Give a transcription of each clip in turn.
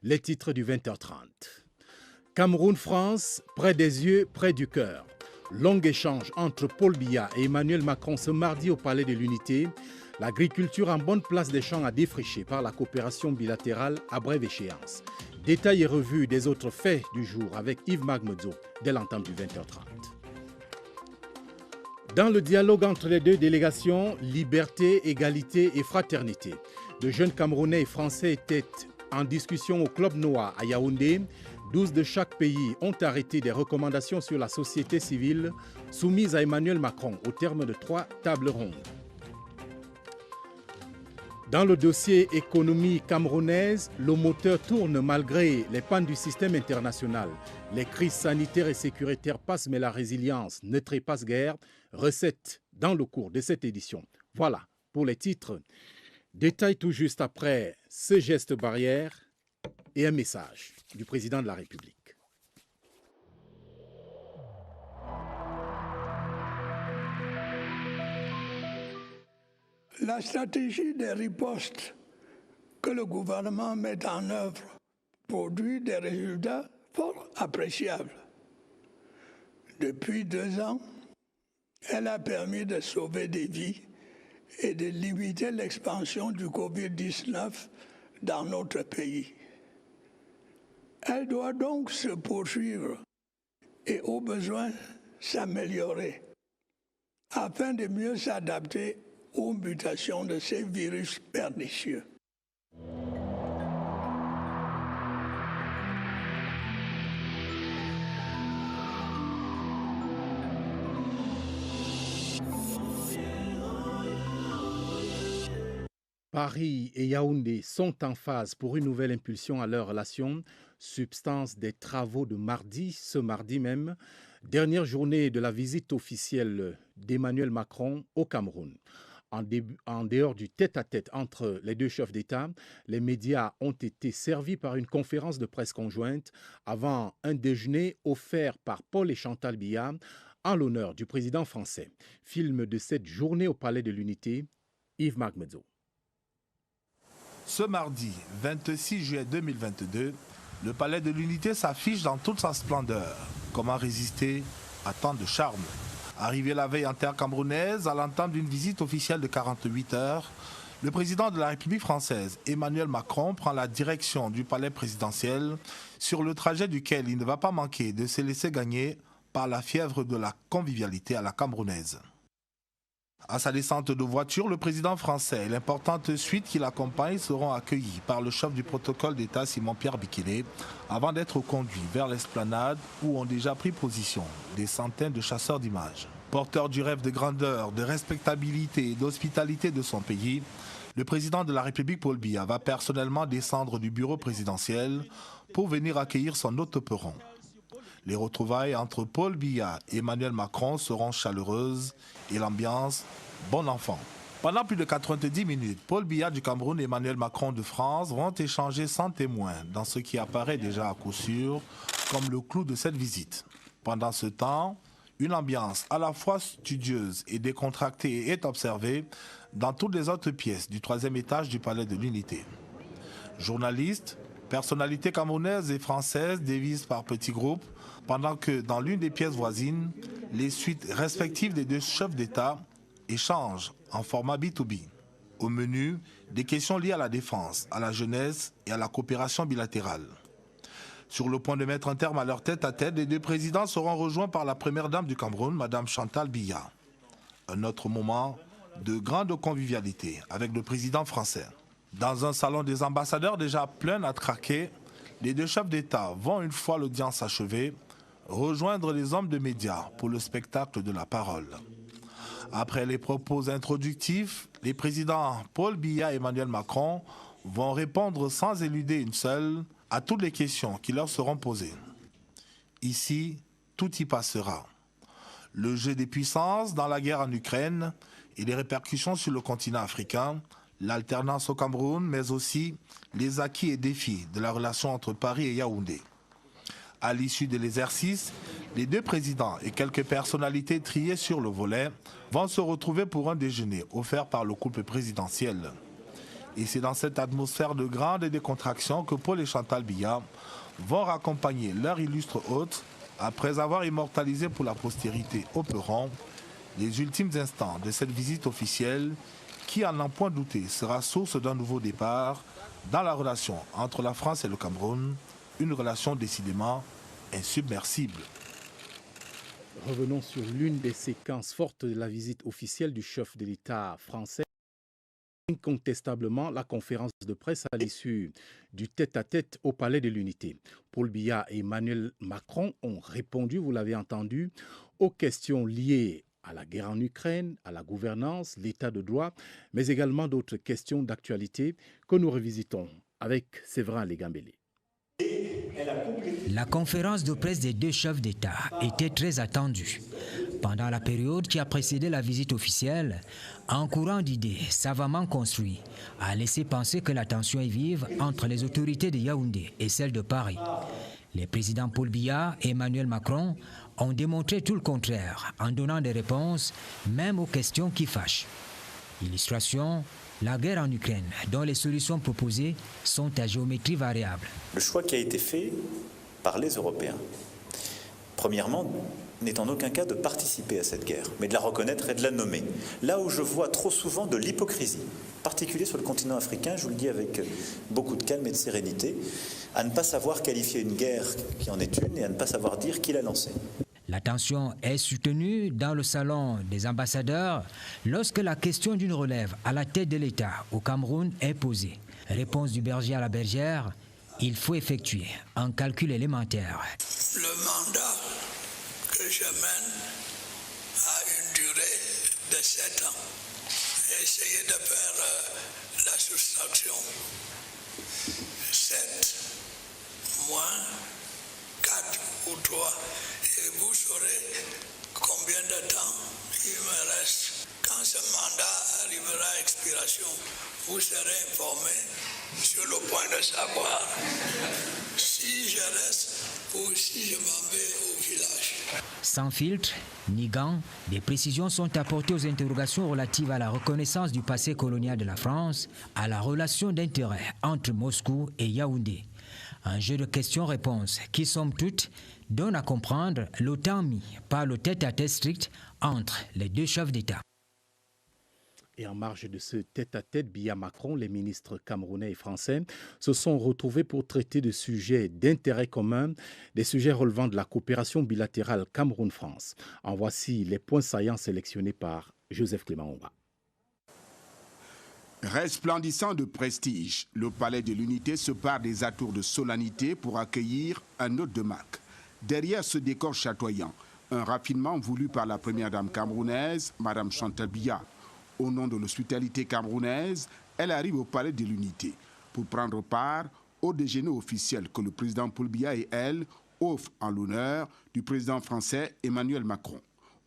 Les titres du 20h30. Cameroun-France, près des yeux, près du cœur. Long échange entre Paul Biya et Emmanuel Macron ce mardi au Palais de l'Unité. L'agriculture en bonne place des champs à défricher par la coopération bilatérale à brève échéance. Détails et revues des autres faits du jour avec Yves Magmedzo dès l'entame du 20h30. Dans le dialogue entre les deux délégations, liberté, égalité et fraternité, de jeunes Camerounais et Français étaient en discussion au Club Noah à Yaoundé. 12 de chaque pays ont arrêté des recommandations sur la société civile soumises à Emmanuel Macron au terme de 3 tables rondes. Dans le dossier économie camerounaise, le moteur tourne malgré les pannes du système international. Les crises sanitaires et sécuritaires passent, mais la résilience ne trépasse guère. Recette dans le cours de cette édition. Voilà pour les titres. Détail tout juste après ce geste barrière et un message du président de la République. La stratégie des ripostes que le gouvernement met en œuvre produit des résultats fort appréciables. Depuis 2 ans, elle a permis de sauver des vies et de limiter l'expansion du Covid-19 dans notre pays. Elle doit donc se poursuivre et au besoin s'améliorer afin de mieux s'adapter aux mutations de ces virus pernicieux. Paris et Yaoundé sont en phase pour une nouvelle impulsion à leur relation, substance des travaux de mardi, ce mardi même, dernière journée de la visite officielle d'Emmanuel Macron au Cameroun. En dehors du tête-à-tête entre les deux chefs d'État, les médias ont été servis par une conférence de presse conjointe avant un déjeuner offert par Paul et Chantal Biya en l'honneur du président français. Film de cette journée au Palais de l'Unité, Yves Magmedzo. Ce mardi 26 juillet 2022, le Palais de l'Unité s'affiche dans toute sa splendeur. Comment résister à tant de charme? Arrivé la veille en terre camerounaise, à l'entame d'une visite officielle de 48 heures, le président de la République française, Emmanuel Macron, prend la direction du palais présidentiel, sur le trajet duquel il ne va pas manquer de se laisser gagner par la fièvre de la convivialité à la camerounaise. À sa descente de voiture, le président français et l'importante suite qui l'accompagne seront accueillis par le chef du protocole d'État Simon-Pierre Bikele avant d'être conduits vers l'esplanade où ont déjà pris position des centaines de chasseurs d'images. Porteur du rêve de grandeur, de respectabilité et d'hospitalité de son pays, le président de la République Paul Biya va personnellement descendre du bureau présidentiel pour venir accueillir son hôte peron. Les retrouvailles entre Paul Biya et Emmanuel Macron seront chaleureuses et l'ambiance bon enfant. Pendant plus de 90 minutes, Paul Biya du Cameroun et Emmanuel Macron de France vont échanger sans témoin dans ce qui apparaît déjà à coup sûr comme le clou de cette visite. Pendant ce temps, une ambiance à la fois studieuse et décontractée est observée dans toutes les autres pièces du 3e étage du Palais de l'Unité. Journalistes, personnalités camerounaises et françaises dévisent par petits groupes, pendant que dans l'une des pièces voisines, les suites respectives des deux chefs d'État échangent en format B2B. Au menu, des questions liées à la défense, à la jeunesse et à la coopération bilatérale. Sur le point de mettre un terme à leur tête-à-tête, les deux présidents seront rejoints par la première dame du Cameroun, Mme Chantal Biya. Un autre moment de grande convivialité avec le président français. Dans un salon des ambassadeurs déjà plein à craquer, les deux chefs d'État vont, une fois l'audience achevée, rejoindre les hommes de médias pour le spectacle de la parole. Après les propos introductifs, les présidents Paul Biya et Emmanuel Macron vont répondre sans éluder une seule à toutes les questions qui leur seront posées. Ici, tout y passera. Le jeu des puissances dans la guerre en Ukraine et les répercussions sur le continent africain, l'alternance au Cameroun, mais aussi les acquis et défis de la relation entre Paris et Yaoundé. À l'issue de l'exercice, les deux présidents et quelques personnalités triées sur le volet vont se retrouver pour un déjeuner offert par le couple présidentiel. Et c'est dans cette atmosphère de grande décontraction que Paul et Chantal Biya vont raccompagner leur illustre hôte après avoir immortalisé pour la postérité au Perron les ultimes instants de cette visite officielle qui, à n'en point douter, sera source d'un nouveau départ dans la relation entre la France et le Cameroun, une relation décidément insubmersible. Revenons sur l'une des séquences fortes de la visite officielle du chef de l'État français. Incontestablement, la conférence de presse à l'issue du tête-à-tête au Palais de l'Unité. Paul Biya et Emmanuel Macron ont répondu, vous l'avez entendu, aux questions liées à la guerre en Ukraine, à la gouvernance, l'état de droit, mais également d'autres questions d'actualité que nous revisitons avec Séverin Legambélé. La conférence de presse des deux chefs d'État était très attendue. Pendant la période qui a précédé la visite officielle, un courant d'idées savamment construit a laissé penser que la tension est vive entre les autorités de Yaoundé et celles de Paris. Les présidents Paul Biya et Emmanuel Macron ont démontré tout le contraire en donnant des réponses même aux questions qui fâchent. Illustration, la guerre en Ukraine, dont les solutions proposées sont à géométrie variable. Le choix qui a été fait par les Européens, premièrement, n'est en aucun cas de participer à cette guerre, mais de la reconnaître et de la nommer. Là où je vois trop souvent de l'hypocrisie, en particulier sur le continent africain, je vous le dis avec beaucoup de calme et de sérénité, à ne pas savoir qualifier une guerre qui en est une et à ne pas savoir dire qui l'a lancée. La tension est soutenue dans le salon des ambassadeurs lorsque la question d'une relève à la tête de l'État au Cameroun est posée. Réponse du berger à la bergère, il faut effectuer un calcul élémentaire. Le mandat que je mène a une durée de 7 ans. Essayez de faire la soustraction. 7 moins 4 ou 3. Et vous saurez combien de temps il me reste. Quand ce mandat arrivera à expiration, vous serez informé sur le point de savoir si je reste ou si je m'en vais au village. Sans filtre ni gants, des précisions sont apportées aux interrogations relatives à la reconnaissance du passé colonial de la France, à la relation d'intérêt entre Moscou et Yaoundé. Un jeu de questions-réponses qui, somme toute, donne à comprendre le temps mis par le tête-à-tête strict entre les deux chefs d'État. Et en marge de ce tête-à-tête, Biya-Macron, les ministres camerounais et français se sont retrouvés pour traiter de sujets d'intérêt commun, des sujets relevant de la coopération bilatérale Cameroun-France. En voici les points saillants sélectionnés par Joseph Clément Omba. Resplendissant de prestige, le Palais de l'Unité se pare des atours de solennité pour accueillir un hôte de marque. Derrière ce décor chatoyant, un raffinement voulu par la première dame camerounaise, Mme Chantal Biya. Au nom de l'hospitalité camerounaise, elle arrive au Palais de l'Unité pour prendre part au déjeuner officiel que le président Paul Biya et elle offrent en l'honneur du président français Emmanuel Macron.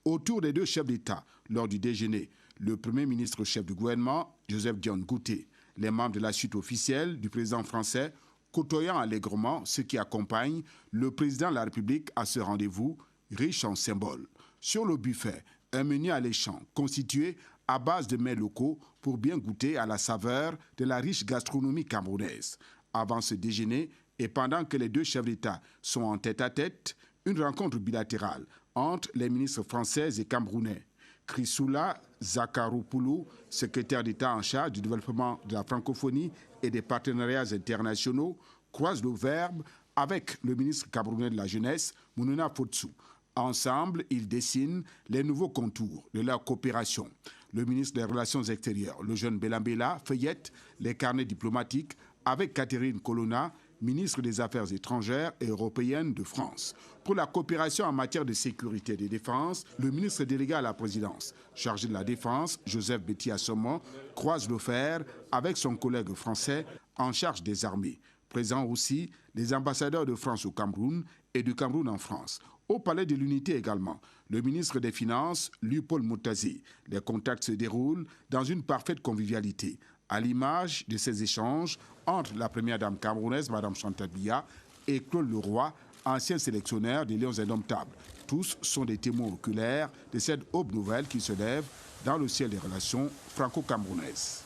Autour des deux chefs d'État, lors du déjeuner, le Premier ministre chef du gouvernement, Joseph Dione Ngouté, les membres de la suite officielle du président français, côtoyant allègrement ceux qui accompagnent le président de la République à ce rendez-vous, riche en symboles. Sur le buffet, un menu alléchant constitué à base de mets locaux pour bien goûter à la saveur de la riche gastronomie camerounaise. Avant ce déjeuner et pendant que les deux chefs d'État sont en tête-à-tête, une rencontre bilatérale entre les ministres français et camerounais. Chrysoula Zakharopoulou, secrétaire d'État en charge du développement de la francophonie et des partenariats internationaux, croise le verbe avec le ministre camerounais de la Jeunesse, Mounouna Fotsou. Ensemble, ils dessinent les nouveaux contours de leur coopération. Le ministre des Relations extérieures, le jeune Belambela, feuillette les carnets diplomatiques avec Catherine Colonna, ministre des Affaires étrangères et européennes de France. Pour la coopération en matière de sécurité et de défense, le ministre délégué à la présidence, chargé de la défense, Joseph Betty-Assomon, croise le fer avec son collègue français en charge des armées. Présents aussi les ambassadeurs de France au Cameroun et du Cameroun en France. Au Palais de l'Unité également, le ministre des Finances, Louis-Paul Moutazi. Les contacts se déroulent dans une parfaite convivialité, à l'image de ces échanges entre la première dame camerounaise, Mme Chantal Biya, et Claude Leroy, ancien sélectionneur des Lions Indomptables. Tous sont des témoins oculaires de cette aube nouvelle qui se lève dans le ciel des relations franco-camerounaises.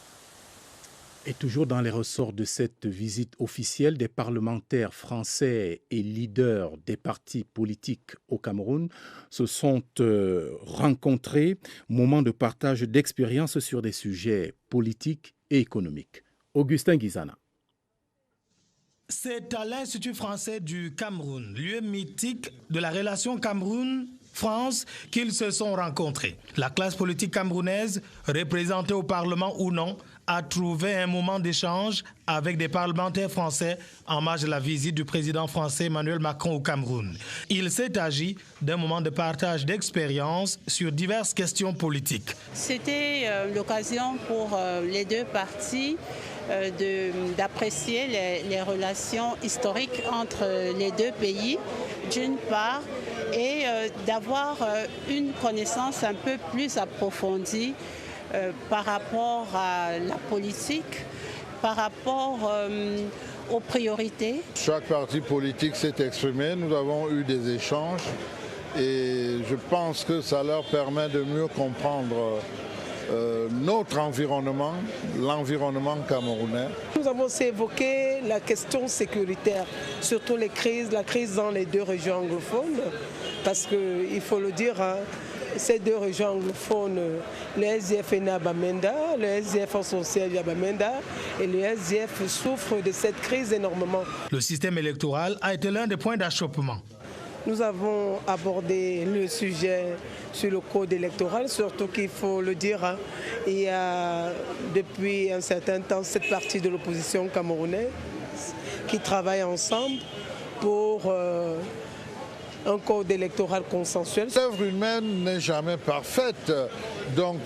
Et toujours dans les ressorts de cette visite officielle, des parlementaires français et leaders des partis politiques au Cameroun se sont rencontrés, moment de partage d'expériences sur des sujets politiques et économiques. Augustin Guizana. C'est à l'Institut français du Cameroun, lieu mythique de la relation Cameroun-France, qu'ils se sont rencontrés. La classe politique camerounaise, représentée au Parlement ou non, a trouvé un moment d'échange avec des parlementaires français en marge de la visite du président français Emmanuel Macron au Cameroun. Il s'est agi d'un moment de partage d'expériences sur diverses questions politiques. C'était l'occasion pour les deux parties d'apprécier les relations historiques entre les deux pays, d'une part, et d'avoir une connaissance un peu plus approfondie par rapport à la politique, par rapport aux priorités. Chaque parti politique s'est exprimé, nous avons eu des échanges et je pense que ça leur permet de mieux comprendre notre environnement, l'environnement camerounais. Nous avons aussi évoqué la question sécuritaire, surtout la crise dans les deux régions anglophones, parce qu'il faut le dire, ces deux régions anglophones, le SDF est né à Bamenda, le SDF social à Bamenda, et le SDF souffre de cette crise énormément. Le système électoral a été l'un des points d'achoppement. Nous avons abordé le sujet sur le code électoral, surtout qu'il faut le dire, il y a depuis un certain temps cette partie de l'opposition camerounaise qui travaille ensemble pour un code électoral consensuel. L'œuvre humaine n'est jamais parfaite, donc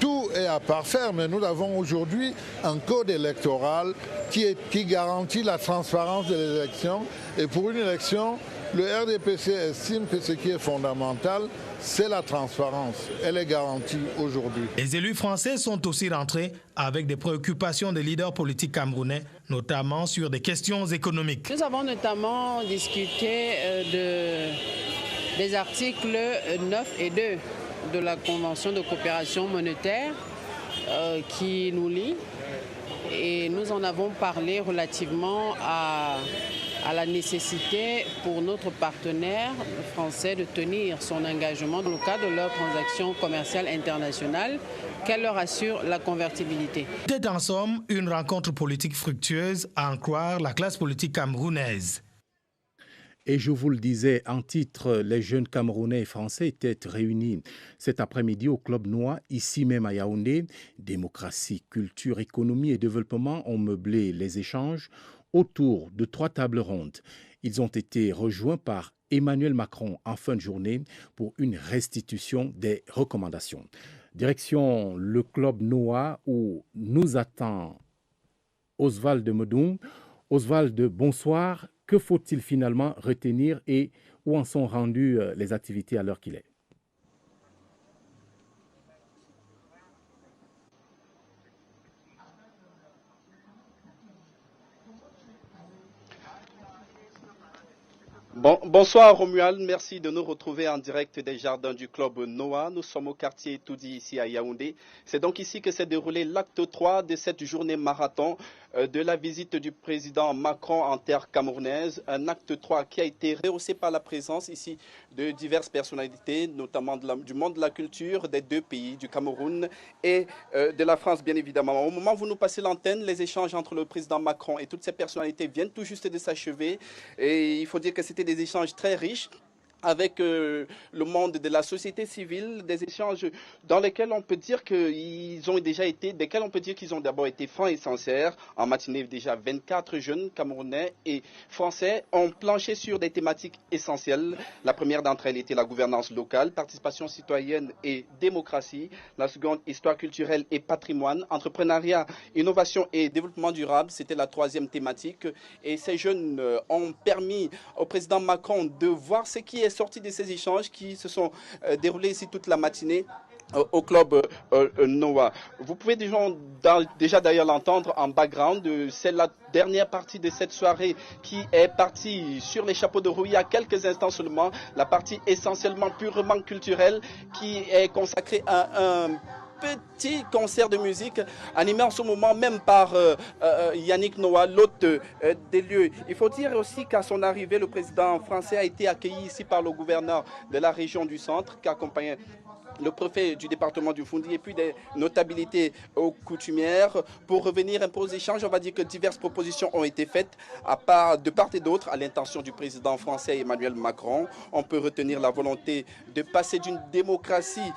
tout est à parfaire, mais nous avons aujourd'hui un code électoral qui garantit la transparence de l'élection. Et pour une élection, le RDPC estime que ce qui est fondamental, c'est la transparence. Elle est garantie aujourd'hui. Les élus français sont aussi rentrés avec des préoccupations des leaders politiques camerounais, notamment sur des questions économiques. Nous avons notamment discuté des articles 9 et 2 de la Convention de coopération monétaire qui nous lie. Et nous en avons parlé relativement à la nécessité pour notre partenaire français de tenir son engagement dans le cadre de leurs transactions commerciales internationales, qu'elle leur assure la convertibilité. C'était en somme une rencontre politique fructueuse à en croire la classe politique camerounaise. Et je vous le disais, en titre, les jeunes Camerounais et Français étaient réunis cet après-midi au Club Noah, ici même à Yaoundé. Démocratie, culture, économie et développement ont meublé les échanges autour de 3 tables rondes. Ils ont été rejoints par Emmanuel Macron en fin de journée pour une restitution des recommandations. Direction le Club Noah où nous attend Oswald Medoun. Oswald, bonsoir. Que faut-il finalement retenir et où en sont rendues les activités à l'heure qu'il est? Bonsoir Romuald, merci de nous retrouver en direct des jardins du Club Noah. Nous sommes au quartier Toudi ici à Yaoundé. C'est donc ici que s'est déroulé l'acte 3 de cette journée marathon de la visite du président Macron en terre camerounaise. Un acte 3 qui a été rehaussé par la présence ici de diverses personnalités, notamment du monde de la culture des deux pays, du Cameroun et de la France bien évidemment. Au moment où vous nous passez l'antenne, les échanges entre le président Macron et toutes ces personnalités viennent tout juste de s'achever. Et il faut dire que c'était des échanges très riches avec le monde de la société civile, des échanges dans lesquels on peut dire qu'ils ont d'abord été francs et sincères. En matinée, déjà 24 jeunes Camerounais et Français ont planché sur des thématiques essentielles. La première d'entre elles était la gouvernance locale, participation citoyenne et démocratie. La seconde, histoire culturelle et patrimoine, entrepreneuriat, innovation et développement durable. C'était la troisième thématique. Et ces jeunes ont permis au président Macron de voir ce qui est sorti de ces échanges qui se sont déroulés ici toute la matinée au Club Noah. Vous pouvez déjà d'ailleurs l'entendre en background. C'est la dernière partie de cette soirée qui est partie sur les chapeaux de roue il y a quelques instants seulement. La partie essentiellement purement culturelle qui est consacrée à un petit concert de musique animé en ce moment même par Yannick Noah, l'hôte des lieux. Il faut dire aussi qu'à son arrivée, le président français a été accueilli ici par le gouverneur de la région du centre qui accompagnait le préfet du département du Foundi et puis des notabilités coutumières. Pour revenir un peu aux échanges, on va dire que diverses propositions ont été faites de part et d'autre à l'intention du président français Emmanuel Macron. On peut retenir la volonté de passer d'une démocratie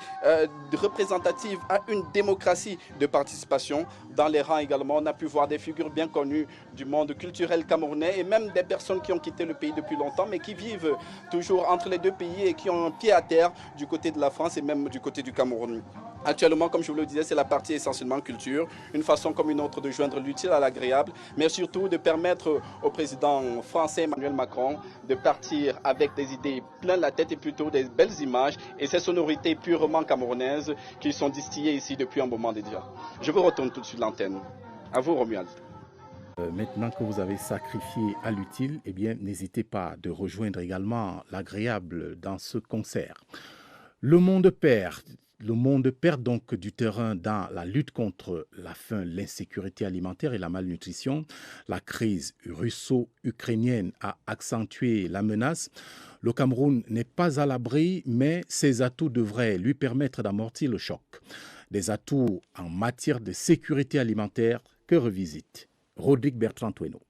représentative à une démocratie de participation. Dans les rangs également, on a pu voir des figures bien connues du monde culturel camerounais et même des personnes qui ont quitté le pays depuis longtemps mais qui vivent toujours entre les deux pays et qui ont un pied à terre du côté de la France et même du côté du Cameroun. Actuellement, comme je vous le disais, c'est la partie essentiellement culture, une façon comme une autre de joindre l'utile à l'agréable, mais surtout de permettre au président français Emmanuel Macron de partir avec des idées plein la tête et plutôt des belles images et ces sonorités purement camerounaises qui sont distillées ici depuis un moment déjà. Je vous retourne tout de suite l'antenne. À vous, Romuald. Maintenant que vous avez sacrifié à l'utile, eh bien, n'hésitez pas de rejoindre également l'agréable dans ce concert. Le monde perd donc du terrain dans la lutte contre la faim, l'insécurité alimentaire et la malnutrition. La crise russo-ukrainienne a accentué la menace. Le Cameroun n'est pas à l'abri, mais ses atouts devraient lui permettre d'amortir le choc. Des atouts en matière de sécurité alimentaire que revisite Rodrigue Bertrand-Toueno.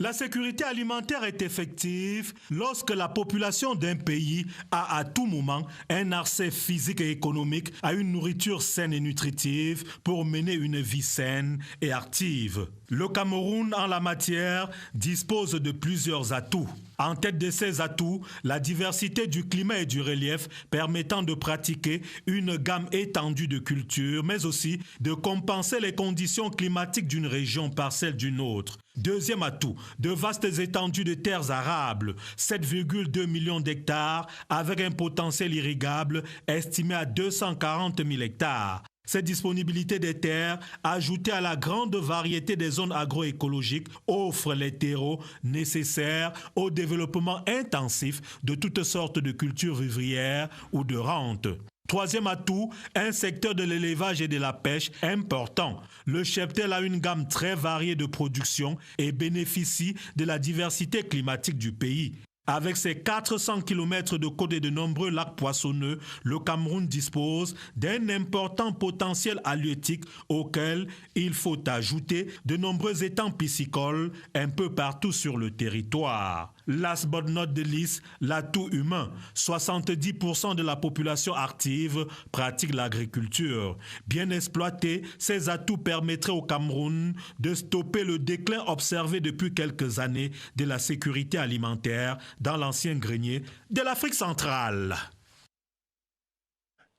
La sécurité alimentaire est effective lorsque la population d'un pays a à tout moment un accès physique et économique à une nourriture saine et nutritive pour mener une vie saine et active. Le Cameroun, en la matière, dispose de plusieurs atouts. En tête de ces atouts, la diversité du climat et du relief permettant de pratiquer une gamme étendue de cultures, mais aussi de compenser les conditions climatiques d'une région par celle d'une autre. Deuxième atout, de vastes étendues de terres arables, 7,2 millions d'hectares, avec un potentiel irrigable estimé à 240 000 hectares. Cette disponibilité des terres, ajoutée à la grande variété des zones agroécologiques, offre les terreaux nécessaires au développement intensif de toutes sortes de cultures vivrières ou de rentes. Troisième atout, un secteur de l'élevage et de la pêche important. Le cheptel a une gamme très variée de production et bénéficie de la diversité climatique du pays. Avec ses 400 km de côte et de nombreux lacs poissonneux, le Cameroun dispose d'un important potentiel halieutique auquel il faut ajouter de nombreux étangs piscicoles un peu partout sur le territoire. Last but not least, l'atout humain. 70% de la population active pratique l'agriculture. Bien exploité, ces atouts permettraient au Cameroun de stopper le déclin observé depuis quelques années de la sécurité alimentaire dans l'ancien grenier de l'Afrique centrale.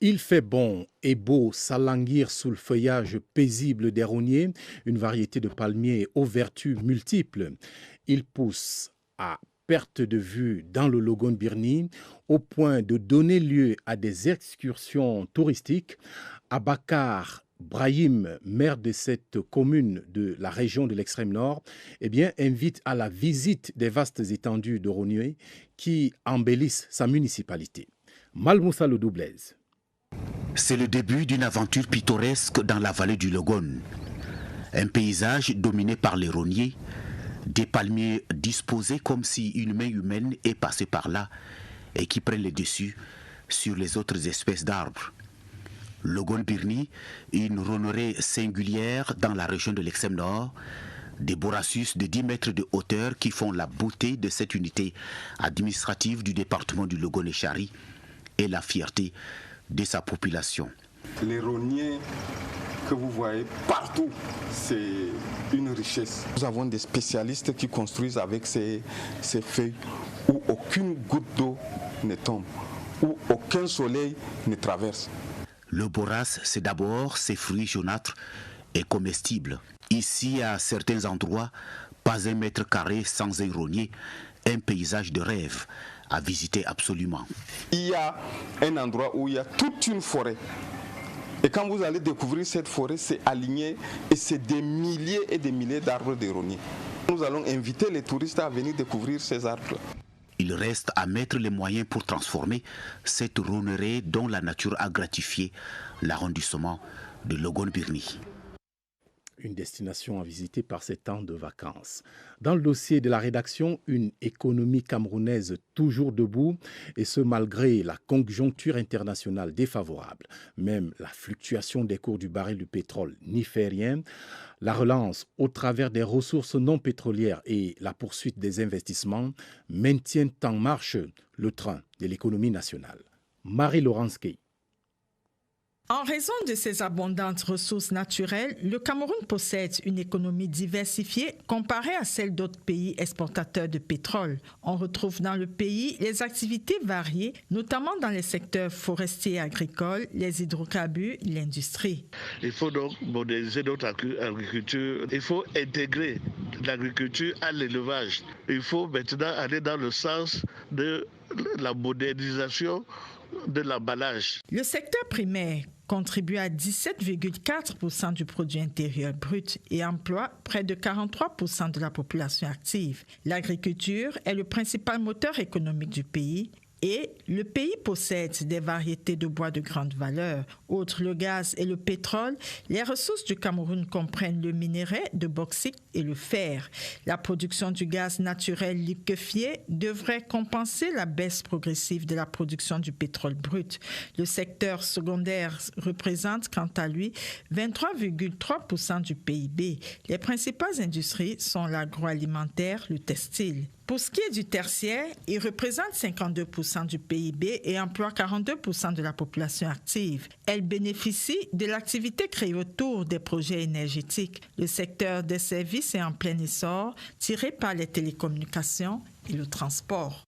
Il fait bon et beau s'alanguir sous le feuillage paisible des rogniers, une variété de palmiers aux vertus multiples. Il pousse à perte de vue dans le Logone Birni, au point de donner lieu à des excursions touristiques. Abakar Brahim, maire de cette commune de la région de l'extrême nord, eh bien, invite à la visite des vastes étendues de rogniers qui embellissent sa municipalité. Malmoussa le Doublez. C'est le début d'une aventure pittoresque dans la vallée du Logone. Un paysage dominé par les rogniers, des palmiers disposés comme si une main humaine est passée par là et qui prennent le dessus sur les autres espèces d'arbres. Logone Birni, une roseraie singulière dans la région de l'extrême nord, des borassus de 10 mètres de hauteur qui font la beauté de cette unité administrative du département du Logone-Chari et la fierté de sa population. Les rogniers que vous voyez partout, c'est une richesse. Nous avons des spécialistes qui construisent avec ces feuilles où aucune goutte d'eau ne tombe, où aucun soleil ne traverse. Le boras, c'est d'abord ses fruits jaunâtres et comestibles. Ici, à certains endroits, pas un mètre carré sans un rognier, un paysage de rêve à visiter absolument. Il y a un endroit où il y a toute une forêt. Et quand vous allez découvrir cette forêt, c'est aligné et c'est des milliers et des milliers d'arbres de rogniers. Nous allons inviter les touristes à venir découvrir ces arbres. Il Il reste à mettre les moyens pour transformer cette ronneraie dont la nature a gratifié l'arrondissement de Logon-Birni. Une destination à visiter par ces temps de vacances. Dans le dossier de la rédaction, une économie camerounaise toujours debout, et ce malgré la conjoncture internationale défavorable. Même la fluctuation des cours du baril du pétrole n'y fait rien. La relance au travers des ressources non pétrolières et la poursuite des investissements maintiennent en marche le train de l'économie nationale. Marie-Laurence Key. En raison de ses abondantes ressources naturelles, le Cameroun possède une économie diversifiée comparée à celle d'autres pays exportateurs de pétrole. On retrouve dans le pays les activités variées, notamment dans les secteurs forestiers et agricoles, les hydrocarbures, l'industrie. Il faut donc moderniser notre agriculture. Il faut intégrer l'agriculture à l'élevage. Il faut maintenant aller dans le sens de la modernisation de l'emballage. Le secteur primaire contribue à 17,4% du produit intérieur brut et emploie près de 43% de la population active. L'agriculture est le principal moteur économique du pays. Et le pays possède des variétés de bois de grande valeur. Outre le gaz et le pétrole, les ressources du Cameroun comprennent le minerai de bauxite et le fer. La production du gaz naturel liquéfié devrait compenser la baisse progressive de la production du pétrole brut. Le secteur secondaire représente quant à lui 23,3% du PIB. Les principales industries sont l'agroalimentaire, le textile. Pour ce qui est du tertiaire, il représente 52% du PIB et emploie 42% de la population active. Elle bénéficie de l'activité créée autour des projets énergétiques. Le secteur des services est en plein essor, tiré par les télécommunications et le transport.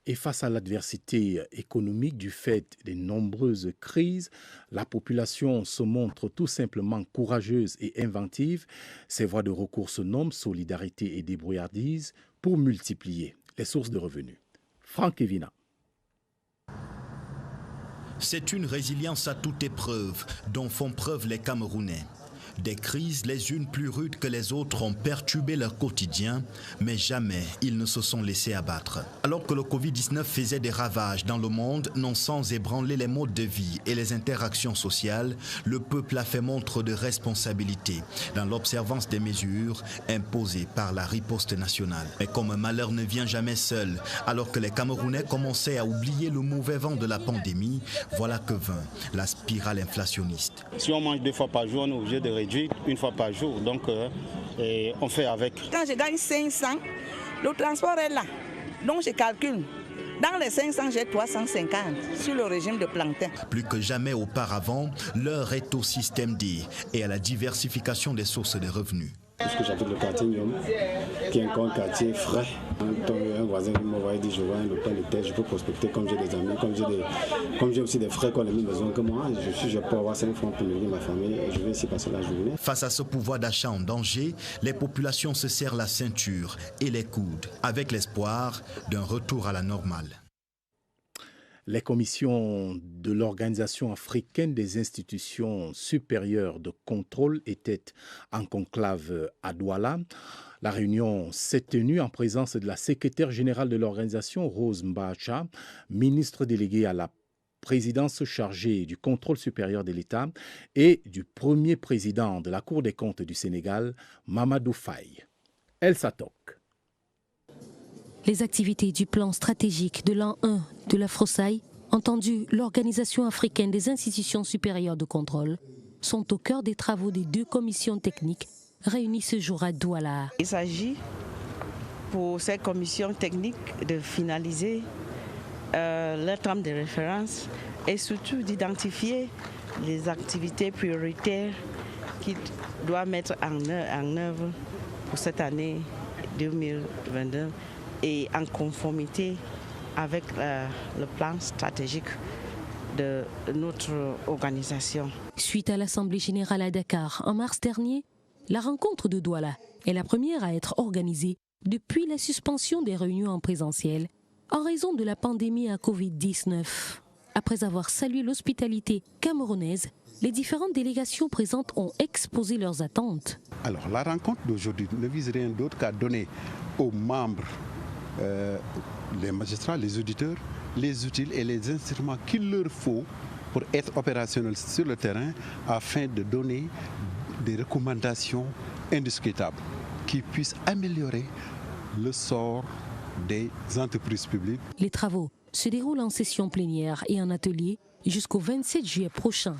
Et face à l'adversité économique du fait des nombreuses crises, la population se montre tout simplement courageuse et inventive. Ses voies de recours se nomment solidarité et débrouillardise pour multiplier les sources de revenus. Franck Evina. C'est une résilience à toute épreuve dont font preuve les Camerounais. Des crises les unes plus rudes que les autres ont perturbé leur quotidien, mais jamais ils ne se sont laissés abattre. Alors que le Covid-19 faisait des ravages dans le monde, non sans ébranler les modes de vie et les interactions sociales, le peuple a fait montre de responsabilité dans l'observance des mesures imposées par la riposte nationale. Mais comme un malheur ne vient jamais seul, alors que les Camerounais commençaient à oublier le mauvais vent de la pandémie, voilà que vint la spirale inflationniste. Si on mange 2 fois par jour, on est obligé de réduire 1 fois par jour, donc on fait avec. Quand je gagne 500, le transport est là, donc je calcule. Dans les 500, j'ai 350 sur le régime de plancton. Plus que jamais auparavant, l'heure est au système D et à la diversification des sources de revenus. Puisque j'habite le quartier Nyom, qui est encore un quartier frais. Un voisin qui m'a dit, je vois un local de terre, je peux prospecter comme j'ai des amis, comme j'ai aussi des frères qui ont les mêmes besoins que moi. Je peux avoir 5 francs pour nourrir ma famille et je vais ici passer la journée. Face à ce pouvoir d'achat en danger, les populations se serrent la ceinture et les coudes, avec l'espoir d'un retour à la normale. Les commissions de l'Organisation africaine des institutions supérieures de contrôle étaient en conclave à Douala. La réunion s'est tenue en présence de la secrétaire générale de l'organisation, Rose Mbacha, ministre déléguée à la présidence chargée du contrôle supérieur de l'État, et du premier président de la Cour des comptes du Sénégal, Mamadou Faye. El Satok. Les activités du plan stratégique de l'an 1 de la FROSAI, entendu l'Organisation africaine des institutions supérieures de contrôle, sont au cœur des travaux des 2 commissions techniques réunies ce jour à Douala. Il s'agit pour ces commissions techniques de finaliser leur trame de référence et surtout d'identifier les activités prioritaires qu'ils doivent mettre en œuvre pour cette année 2022 et en conformité avec le plan stratégique de notre organisation. Suite à l'Assemblée générale à Dakar en mars dernier, la rencontre de Douala est la première à être organisée depuis la suspension des réunions en présentiel en raison de la pandémie à Covid-19. Après avoir salué l'hospitalité camerounaise, les différentes délégations présentes ont exposé leurs attentes. Alors la rencontre d'aujourd'hui ne vise rien d'autre qu'à donner aux membres les magistrats, les auditeurs, les outils et les instruments qu'il leur faut pour être opérationnels sur le terrain afin de donner des recommandations indiscutables qui puissent améliorer le sort des entreprises publiques. Les travaux se déroulent en session plénière et en atelier jusqu'au 27 juillet prochain.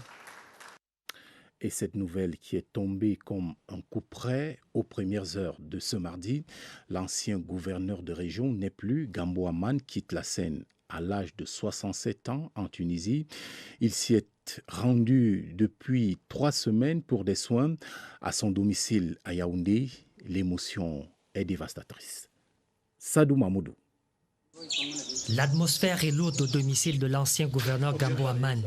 Et cette nouvelle qui est tombée comme un coup près aux premières heures de ce mardi, l'ancien gouverneur de région n'est plus. Gambo Hamane quitte la scène à l'âge de 67 ans en Tunisie. Il s'y est rendu depuis 3 semaines pour des soins à son domicile à Yaoundé. L'émotion est dévastatrice. Sadou Mamoudou. L'atmosphère est lourde au domicile de l'ancien gouverneur Gambo Hamane.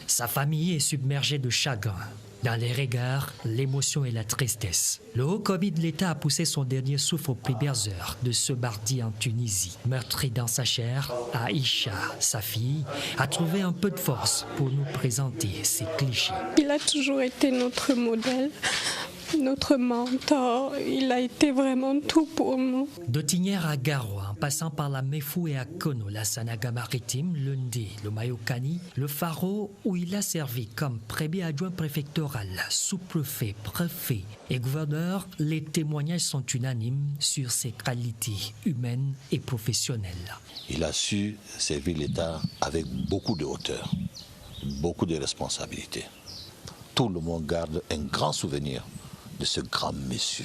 Sa famille est submergée de chagrin. Dans les regards, l'émotion et la tristesse. Le haut commis de l'État a poussé son dernier souffle aux premières heures de ce mardi en Tunisie. Meurtrie dans sa chair, Aïcha, sa fille, a trouvé un peu de force pour nous présenter ses clichés. Il a toujours été notre modèle, notre mentor. Il a été vraiment tout pour nous. De Tignière à Garo, en passant par la Mefou et à Kono, la Sanaga maritime, le Ndé, le Mayokani, le Faro, où il a servi comme premier adjoint préfectoral, sous-préfet, préfet et gouverneur, les témoignages sont unanimes sur ses qualités humaines et professionnelles. Il a su servir l'État avec beaucoup de hauteur, beaucoup de responsabilités. Tout le monde garde un grand souvenir de ce grand monsieur.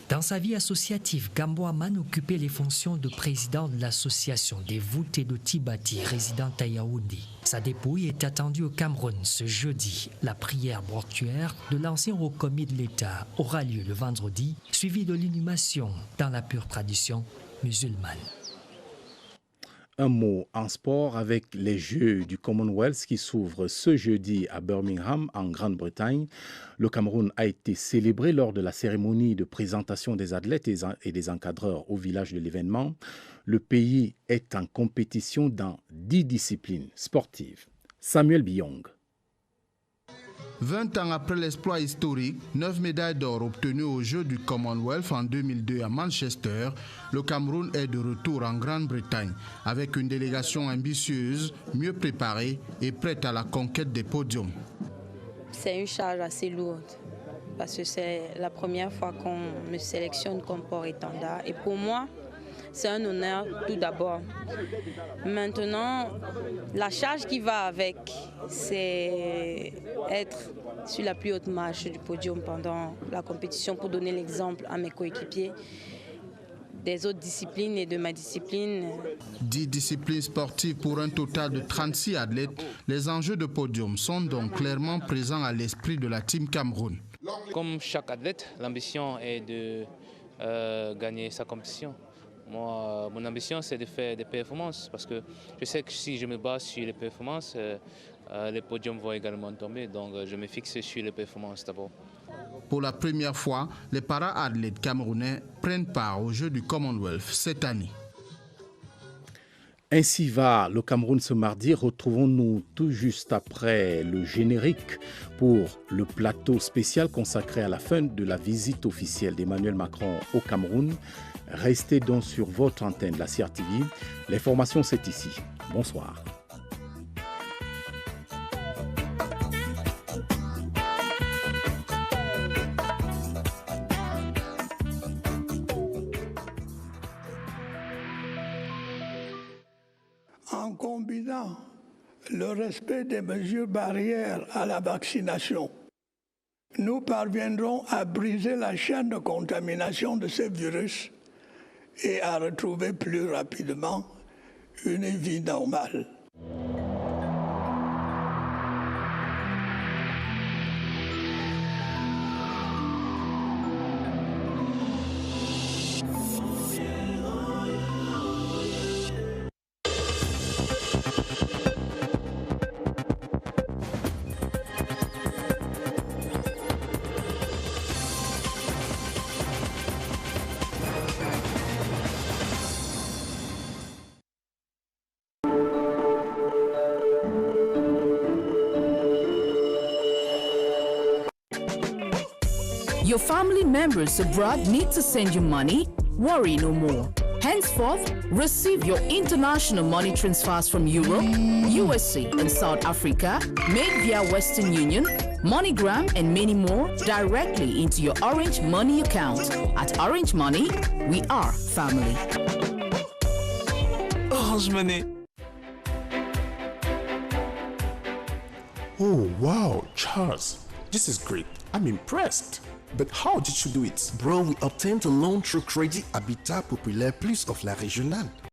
Dans sa vie associative, Gambo Hamane occupait les fonctions de président de l'association des voûtés de Tibati, résidente à Yaoundé. Sa dépouille est attendue au Cameroun ce jeudi. La prière mortuaire de l'ancien haut commis de l'État aura lieu le vendredi, suivie de l'inhumation dans la pure tradition musulmane. Un mot en sport avec les Jeux du Commonwealth qui s'ouvrent ce jeudi à Birmingham, en Grande-Bretagne. Le Cameroun a été célébré lors de la cérémonie de présentation des athlètes et des encadreurs au village de l'événement. Le pays est en compétition dans 10 disciplines sportives. Samuel Biong. 20 ans après l'exploit historique, 9 médailles d'or obtenues aux Jeux du Commonwealth en 2002 à Manchester, le Cameroun est de retour en Grande-Bretagne avec une délégation ambitieuse, mieux préparée et prête à la conquête des podiums. C'est une charge assez lourde parce que c'est la première fois qu'on me sélectionne comme porte-étendard et pour moi, c'est un honneur tout d'abord. Maintenant, la charge qui va avec, c'est être sur la plus haute marche du podium pendant la compétition pour donner l'exemple à mes coéquipiers des autres disciplines et de ma discipline. 10 disciplines sportives pour un total de 36 athlètes. Les enjeux de podium sont donc clairement présents à l'esprit de la Team Cameroun. Comme chaque athlète, l'ambition est de gagner sa compétition. Moi, mon ambition, c'est de faire des performances parce que je sais que si je me base sur les performances, les podiums vont également tomber. Donc, je me fixe sur les performances d'abord. Pour la première fois, les para-athlètes camerounais prennent part aux Jeux du Commonwealth cette année. Ainsi va le Cameroun ce mardi. Retrouvons-nous tout juste après le générique pour le plateau spécial consacré à la fin de la visite officielle d'Emmanuel Macron au Cameroun. Restez donc sur votre antenne, la CRTV. L'information, c'est ici. Bonsoir. En combinant le respect des mesures barrières à la vaccination, nous parviendrons à briser la chaîne de contamination de ce virus et à retrouver plus rapidement une vie normale. Your family members abroad need to send you money? Worry no more. Henceforth, receive your international money transfers from Europe, USA, and South Africa made via Western Union, MoneyGram, and many more directly into your Orange Money account. At Orange Money, we are family. Orange Money. Oh, wow, Charles, this is great. I'm impressed. But how did you do it? Bro, we obtained a loan through Crédit Habitat Populaire Plus of La Régionale.